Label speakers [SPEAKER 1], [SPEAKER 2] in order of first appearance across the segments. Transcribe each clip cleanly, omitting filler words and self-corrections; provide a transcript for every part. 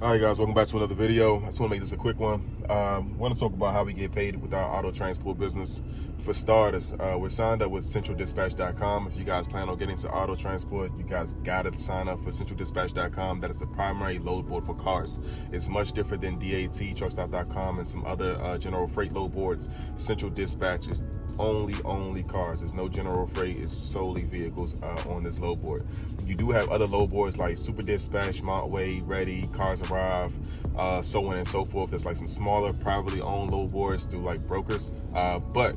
[SPEAKER 1] All right, guys, welcome back to another video. I just want to make this a quick one. I want to talk about how we get paid with our auto transport business. For starters, we're signed up with centraldispatch.com. If you guys plan on getting to auto transport, you guys got to sign up for centraldispatch.com. That is the primary load board for cars. It's much different than DAT, truckstop.com, and some other general freight load boards. Central Dispatch is only cars. There's no general freight. It's solely vehicles on this load board. You do have other load boards like Super Dispatch, Montway, Ready, Cars Arrive, so on and so forth. There's like some smaller privately owned load boards through like brokers, but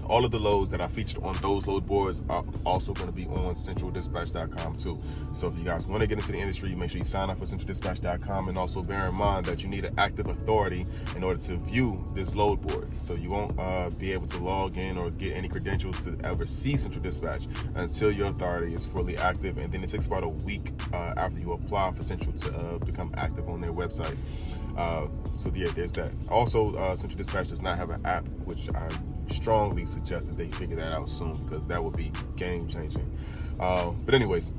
[SPEAKER 1] all of the loads that are featured on those load boards are also going to be on centraldispatch.com too. So if you guys want to get into the industry, make sure you sign up for centraldispatch.com, and also bear in mind that you need an active authority in order to view this load board. So you won't be able to log in or get any credentials to ever see Central Dispatch until your authority is fully active, and then it takes about a week after you apply for Central to become active on their website. So yeah, there's that. Also, Central Dispatch does not have an app, which I strongly suggest that they figure that out soon, because that would be game changing. But anyways,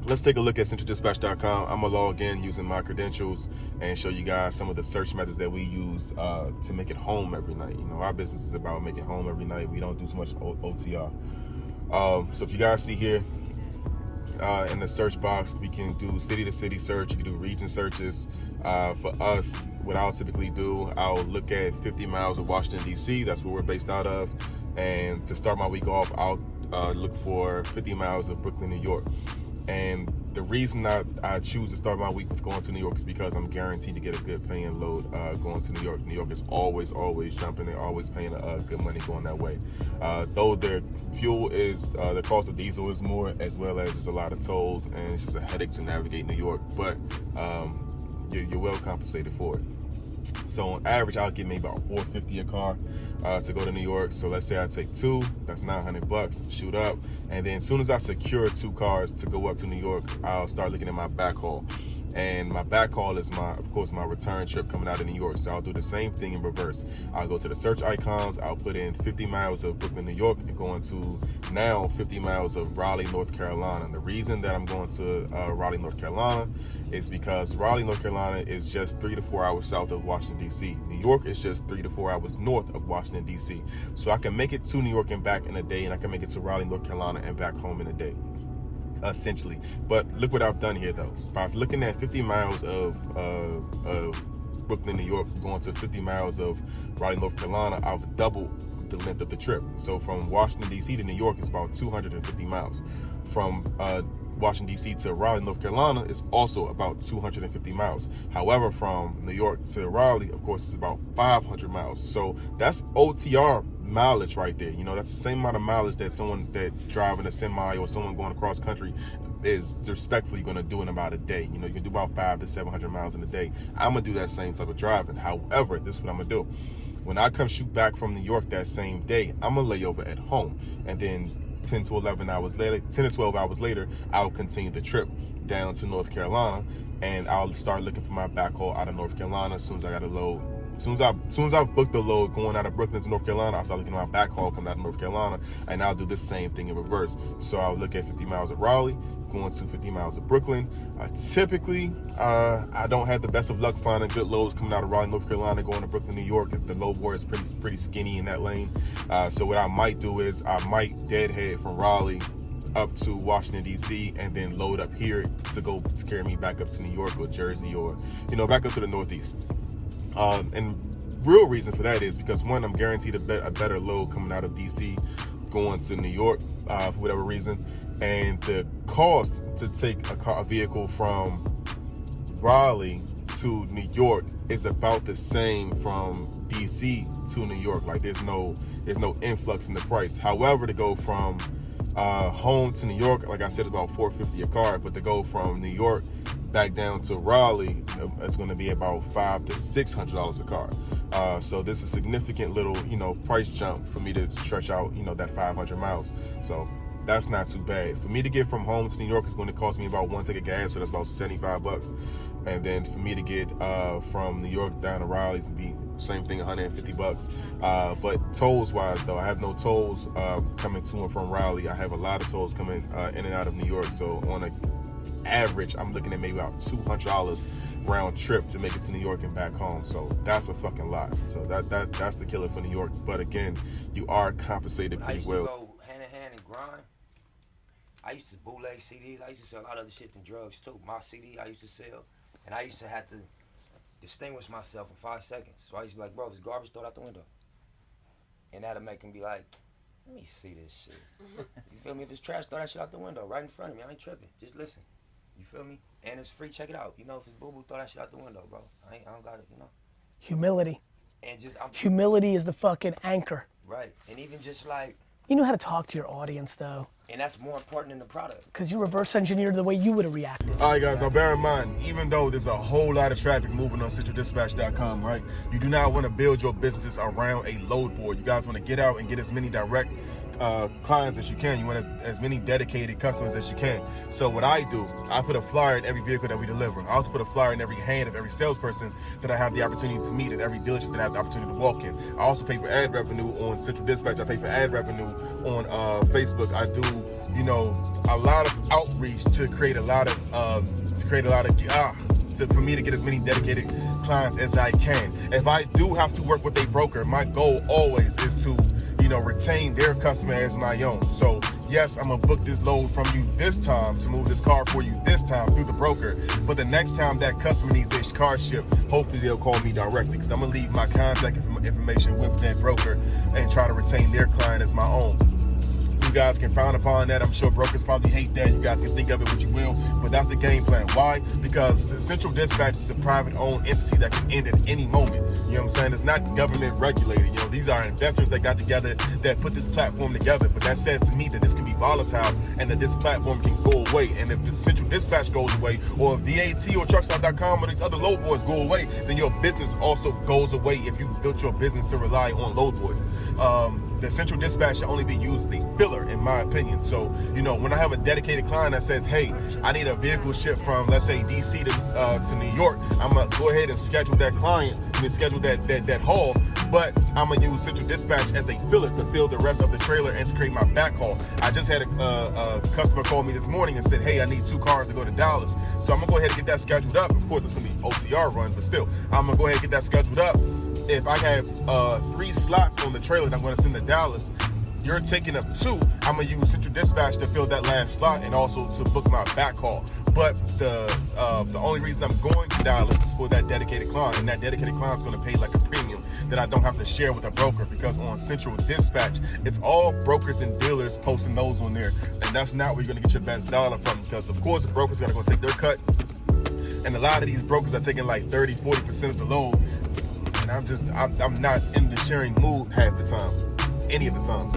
[SPEAKER 1] let's take a look at centraldispatch.com. I'm gonna log in using my credentials and show you guys some of the search methods that we use to make it home every night. You know, our business is about making home every night. We don't do so much OTR. So if you guys see here, in the search box, we can do city to city search. You can do region searches. For us, what I'll typically do, I'll look at 50 miles of Washington, D.C. That's where we're based out of. And to start my week off, I'll look for 50 miles of Brooklyn, New York. And the reason I choose to start my week with going to New York is because I'm guaranteed to get a good paying load going to New York. New York is always jumping. They're always paying good money going that way. Though their fuel is, the cost of diesel is more, as well as there's a lot of tolls, and it's just a headache to navigate New York. But you're well compensated for it. So on average, I'll get maybe about $450 a car to go to New York. So let's say I take two, that's $900, shoot up. And then as soon as I secure two cars to go up to New York, I'll start looking at my backhaul. And my backhaul is of course, my return trip coming out of New York. So I'll do the same thing in reverse. I'll go to the search icons. I'll put in 50 miles of Brooklyn, New York, and going to now 50 miles of Raleigh, North Carolina. And the reason that I'm going to Raleigh, North Carolina is because Raleigh, North Carolina is just 3 to 4 hours south of Washington, D.C. New York is just 3 to 4 hours north of Washington, D.C. So I can make it to New York and back in a day, and I can make it to Raleigh, North Carolina, and back home in a day, essentially. But look what I've done here though. By looking at 50 miles of Brooklyn, New York, going to 50 miles of Raleigh, North Carolina, I've doubled the length of the trip. So from Washington, D.C. to New York is about 250 miles. From Washington, D.C. to Raleigh, North Carolina is also about 250 miles. However, from New York to Raleigh, of course, is about 500 miles. So that's OTR mileage right there. You know, that's the same amount of mileage that someone that driving a semi or someone going across country is respectfully going to do in about a day. You know, you can do about 500 to 700 miles in a day. I'm gonna do that same type of driving. However, this is what I'm gonna do. When I come shoot back from New York that same day, I'm gonna lay over at home, and then 10 to 12 hours later, I'll continue the trip down to North Carolina, and I'll start looking for my backhaul out of North Carolina. As soon as I got a load, as soon as I've booked the load going out of Brooklyn to North Carolina, I'll start looking at my backhaul coming out of North Carolina, and I'll do the same thing in reverse. So I'll look at 50 miles of Raleigh, going to 50 miles of Brooklyn. Typically, I don't have the best of luck finding good loads coming out of Raleigh, North Carolina, going to Brooklyn, New York. The load board is pretty skinny in that lane. So what I might do is I might deadhead from Raleigh up to Washington, D.C., and then load up here to carry me back up to New York or Jersey, or, you know, back up to the Northeast. And real reason for that is because, one, I'm guaranteed a better load coming out of D.C. going to New York for whatever reason, and the cost to take a vehicle from Raleigh to New York is about the same from DC to New York. Like there's no influx in the price. However, to go from home to New York, like I said, it's about $450 a car, but to go from New York back down to Raleigh, it's going to be about $500 to $600 a car. So this is a significant little, you know, price jump for me to stretch out, you know, that 500 miles. So that's not too bad. For me to get from home to New York is going to cost me about one tank of gas, so that's about $75. And then for me to get from New York down to Raleigh would be same thing, $150. But tolls wise though, I have no tolls coming to and from Raleigh. I have a lot of tolls coming in and out of New York. So on a average, I'm looking at maybe about $200 round trip to make it to New York and back home. So that's a fucking lot. So that's the killer for New York. But again, you are compensated pretty well.
[SPEAKER 2] I used to go hand in hand and grind. I used to bootleg CDs. I used to sell a lot of other shit than drugs too. My CD I used to sell, and I used to have to distinguish myself in 5 seconds. So I used to be like, bro, if it's garbage, throw it out the window. And that'll make him be like, let me see this shit. You feel me? If it's trash, throw that shit out the window right in front of me. I ain't tripping. Just listen. You feel me? And it's free. Check it out. You know, if it's boo-boo, throw that shit out the window, bro. I don't got it, you know?
[SPEAKER 3] Humility.
[SPEAKER 2] And just,
[SPEAKER 3] humility is the fucking anchor.
[SPEAKER 2] Right. And even just like...
[SPEAKER 3] You know how to talk to your audience, though.
[SPEAKER 2] And that's more important than the product.
[SPEAKER 3] Because you reverse engineered the way you would have reacted.
[SPEAKER 1] All right, guys, now bear in mind, even though there's a whole lot of traffic moving on CentralDispatch.com, right? You do not want to build your businesses around a load board. You guys want to get out and get as many direct clients as you can. You want as many dedicated customers as you can. So what I do, I put a flyer in every vehicle that we deliver. I also put a flyer in every hand of every salesperson that I have the opportunity to meet, at every dealership that I have the opportunity to walk in. I also pay for ad revenue on Central Dispatch. I pay for ad revenue on Facebook. I do, you know, a lot of outreach to create a lot of, for me to get as many dedicated clients as I can. If I do have to work with a broker, my goal always is to, you know, retain their customer as my own. So yes, I'm gonna book this load from you this time to move this car for you this time through the broker. But the next time that customer needs their car shipped, hopefully they'll call me directly, because I'm gonna leave my contact information with that broker and try to retain their client as my own. You guys can frown upon that. I'm sure brokers probably hate that. You guys can think of it what you will, but that's the game plan. Why? Because Central Dispatch is a private-owned entity that can end at any moment. You know what I'm saying? It's not government regulated. You know, these are investors that got together that put this platform together. But that says to me that this can be volatile and that this platform can go away. And if the Central Dispatch goes away, or if VAT or Truckstop.com or these other load boards go away, then your business also goes away if you built your business to rely on load boards. The Central Dispatch should only be used as a filler, in my opinion. So, you know, when I have a dedicated client that says, hey, I need a vehicle shipped from, let's say, DC to New York, I'm going to go ahead and schedule that client and schedule that haul. But I'm going to use Central Dispatch as a filler to fill the rest of the trailer and to create my backhaul. I just had a customer call me this morning and said, hey, I need 2 cars to go to Dallas. So I'm going to go ahead and get that scheduled up. Of course, it's going to be OTR run, but still, I'm going to go ahead and get that scheduled up. If I have 3 slots on the trailer that I'm going to send to Dallas, you're taking up 2. I'm going to use Central Dispatch to fill that last slot and also to book my backhaul. But the only reason I'm going to Dallas is for that dedicated client, and that dedicated client is going to pay like a premium that I don't have to share with a broker, because on Central Dispatch, it's all brokers and dealers posting those on there, and that's not where you're going to get your best dollar from, because of course the brokers got to go take their cut, and a lot of these brokers are taking like 30-40% of the load, and I'm not in the sharing mood half the time, any of the time.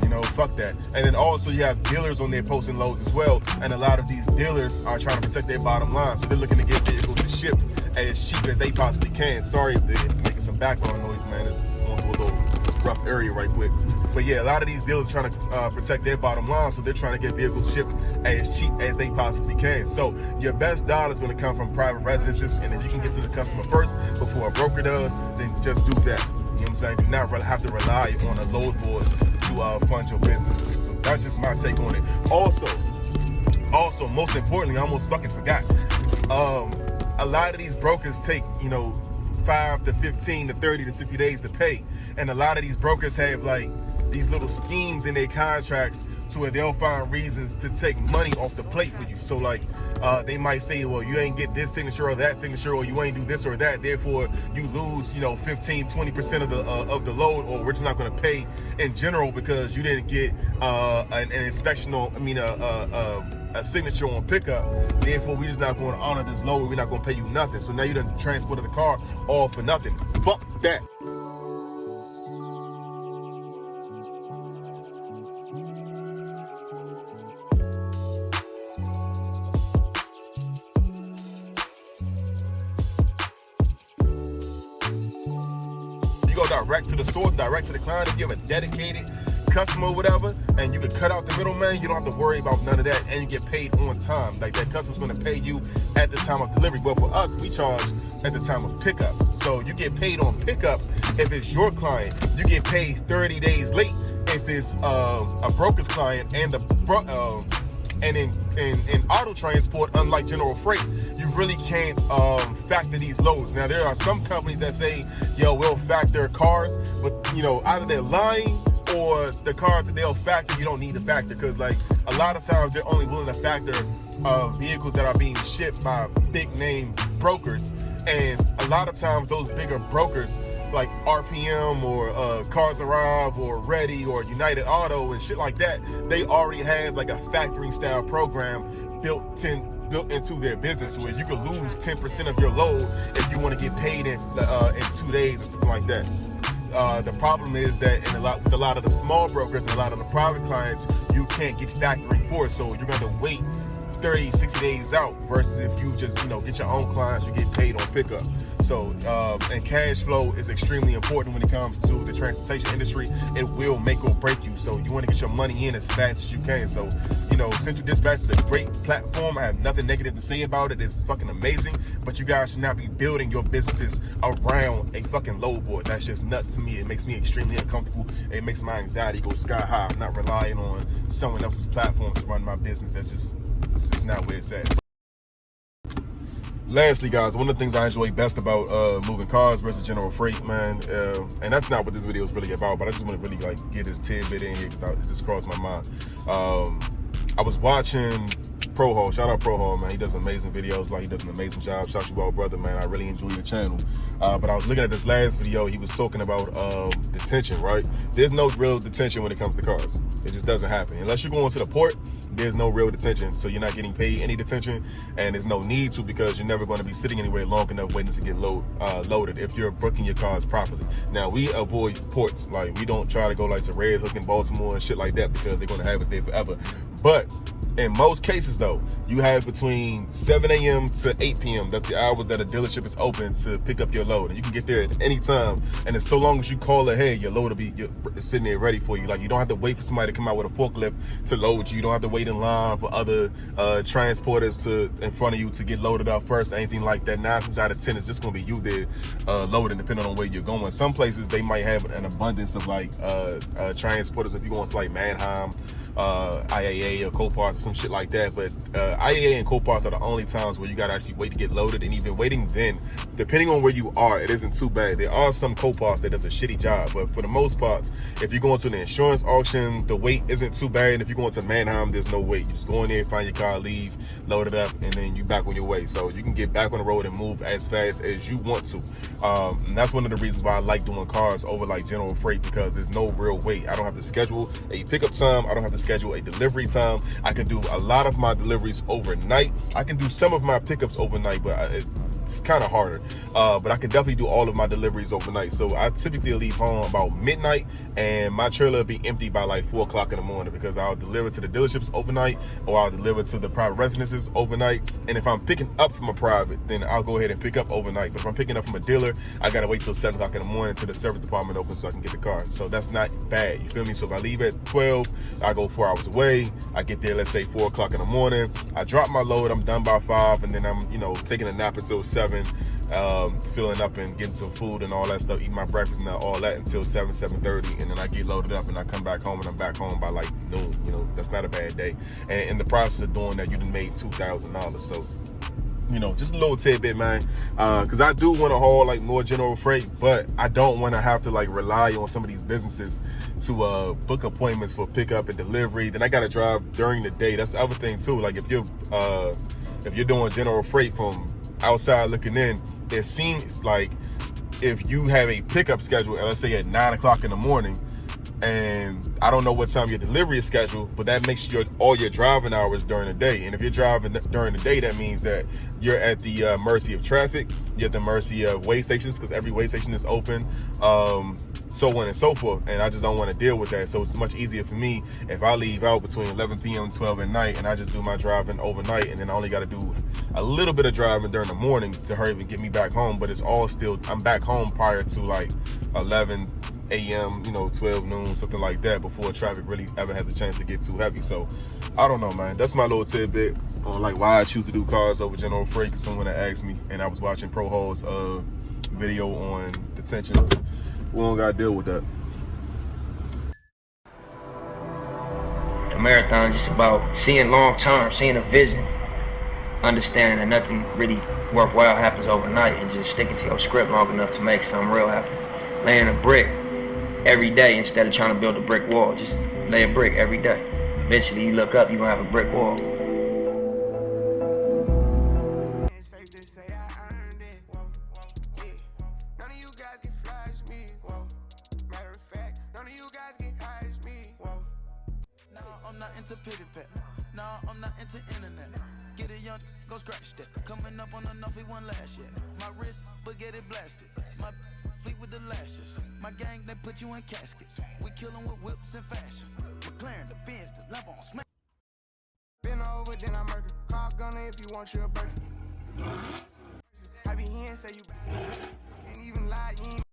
[SPEAKER 1] You know, fuck that. And then also you have dealers on there posting loads as well, and a lot of these dealers are trying to protect their bottom line, so they're looking to get vehicles shipped as cheap as they possibly can. Sorry if they're making some background noise, man. It's going through a little rough area right quick. But yeah, a lot of these dealers are trying to protect their bottom line, so they're trying to get vehicles shipped as cheap as they possibly can. So your best dollar is going to come from private residences, and if you can get to the customer first before a broker does, then just do that. You know what I'm saying? Do not have to rely on a load board to fund your business. So that's just my take on it. Also, most importantly, I almost fucking forgot. A lot of these brokers take, you know, 5 to 15 to 30 to 60 days to pay. And a lot of these brokers have like these little schemes in their contracts to where they'll find reasons to take money off the plate for you. So like, they might say, well, you ain't get this signature or that signature, or you ain't do this or that, therefore you lose, you know, 15-20% of the load, or we're just not going to pay in general because you didn't get an inspectional, a signature on pickup. Therefore, we're just not going to honor this load. We're not going to pay you nothing. So now you done transported the car all for nothing. Fuck that. You go direct to the source, direct to the client. If you have a dedicated customer or whatever, and you can cut out the middleman, you don't have to worry about none of that, and you get paid on time. Like, that customer's going to pay you at the time of delivery. Well, for us, we charge at the time of pickup. So you get paid on pickup if it's your client. You get paid 30 days late if it's a broker's client, and And in auto transport, unlike general freight, you really can't factor these loads. Now, there are some companies that say, yo, we'll factor cars, but you know, either they're lying or the cars that they'll factor, you don't need to factor, because like a lot of times they're only willing to factor vehicles that are being shipped by big name brokers. And a lot of times those bigger brokers like RPM or Cars Arrive or Ready or United Auto and shit like that, they already have like a factoring style program built into their business where you could lose 10% of your load if you want to get paid in 2 days or something like that. The problem is that with a lot of the small brokers and a lot of the private clients, you can't get factoring for it, so you're going to wait 30, 60 days out versus if you just, you know, get your own clients, you get paid on pickup. So, and cash flow is extremely important when it comes to the transportation industry. It will make or break you. So you want to get your money in as fast as you can. So, you know, Central Dispatch is a great platform. I have nothing negative to say about it. It's fucking amazing. But you guys should not be building your businesses around a fucking load board. That's just nuts to me. It makes me extremely uncomfortable. It makes my anxiety go sky high. I'm not relying on someone else's platform to run my business. It's just not where it's at. Lastly, guys, one of the things I enjoy best about moving cars versus general freight, man, and that's not what this video is really about, but I just want to really like get this tidbit in here because it just crossed my mind. I was watching ProHaul. Shout out ProHaul, man. He does amazing videos. Like, he does an amazing job. Shout you out, brother, man. I really enjoy your channel. But I was looking at this last video. He was talking about detention, right? There's no real detention when it comes to cars. It just doesn't happen. Unless you're going to the port, there's no real detention. So you're not getting paid any detention, and there's no need to because you're never going to be sitting anywhere long enough waiting to get loaded if you're booking your cars properly. Now, we avoid ports. Like, we don't try to go like to Red Hook in Baltimore and shit like that because they're going to have us there forever. But in most cases, though, you have between 7 a.m. to 8 p.m. That's the hours that a dealership is open to pick up your load. And you can get there at any time. And as so long as you call ahead, your load will be sitting there ready for you. Like, you don't have to wait for somebody to come out with a forklift to load you. You don't have to wait in line for other transporters in front of you to get loaded up first, anything like that. 9 times out of 10, it's just going to be you there loading, depending on where you're going. Some places, they might have an abundance of, like, transporters. If you're going to, like, Mannheim, IAA or Copart or some shit like that, but IAA and Copart are the only times where you gotta actually wait to get loaded, and even waiting then, depending on where you are, it isn't too bad. There are some Coparts that does a shitty job, but for the most part, if you're going to an insurance auction, the wait isn't too bad, and if you're going to Mannheim, there's no wait. You just go in there, find your car, leave, load it up, and then you back on your way. So you can get back on the road and move as fast as you want to. And that's one of the reasons why I like doing cars over like general freight, because there's no real wait. I don't have to schedule a pickup time. I don't have to schedule a delivery time. I can do a lot of my deliveries overnight. I can do some of my pickups overnight, but it's kind of harder. But I can definitely do all of my deliveries overnight. So I typically leave home about midnight, and my trailer will be empty by like 4 o'clock in the morning, because I'll deliver to the dealerships overnight, or I'll deliver to the private residences overnight. And if I'm picking up from a private, then I'll go ahead and pick up overnight. But if I'm picking up from a dealer, I gotta wait till 7 o'clock in the morning until the service department opens so I can get the car. So that's not bad, you feel me? So if I leave at 12, I go 4 hours away. I get there, let's say 4 o'clock in the morning. I drop my load, I'm done by 5, and then I'm, you know, taking a nap until 7, filling up and getting some food and all that stuff, eating my breakfast and all that until 7:30, and then I get loaded up and I come back home, and I'm back home by like noon. You know, that's not a bad day. And in the process of doing that, you done made $2,000. So, you know, just a little tidbit, man, because I do want to haul like more general freight, but I don't want to have to like rely on some of these businesses to book appointments for pickup and delivery. Then I got to drive during the day. That's the other thing too. Like, if you're doing general freight from outside looking in, it seems like if you have a pickup schedule, let's say at 9 o'clock in the morning, and I don't know what time your delivery is scheduled, but that makes all your driving hours during the day. And if you're driving during the day, that means that you're at the mercy of traffic. You're at the mercy of weigh stations, because every weigh station is open, so on and so forth. And I just don't want to deal with that. So it's much easier for me if I leave out between 11 p.m. and 12 at night, and I just do my driving overnight, and then I only got to do a little bit of driving during the morning to hurry up and get me back home. But it's all still, I'm back home prior to like 11 a.m., you know, 12 noon, something like that, before traffic really ever has a chance to get too heavy. So I don't know, man. That's my little tidbit on like why I choose to do cars over general freight. Someone that asked me, and I was watching ProHaul's video on detention. We don't gotta deal with that.
[SPEAKER 2] marathon is just about seeing long term, seeing a vision, understanding that nothing really worthwhile happens overnight, and just sticking to your script long enough to make something real happen. Laying a brick every day instead of trying to build a brick wall. Just lay a brick every day. Eventually you look up, you're gonna have a brick wall.
[SPEAKER 4] No, I'm not into internet. Get a young, go scratch that. Coming up on enough, he won last year. My wrist, but get it blasted. My fleet with the lashes. My gang, they put you in caskets. We kill them with whips and fashion. McLaren, the Benz, the lamp on smack. Been over, then I murder. Call gunner if you want your burger. I be here and say you ain't even lie, you ain't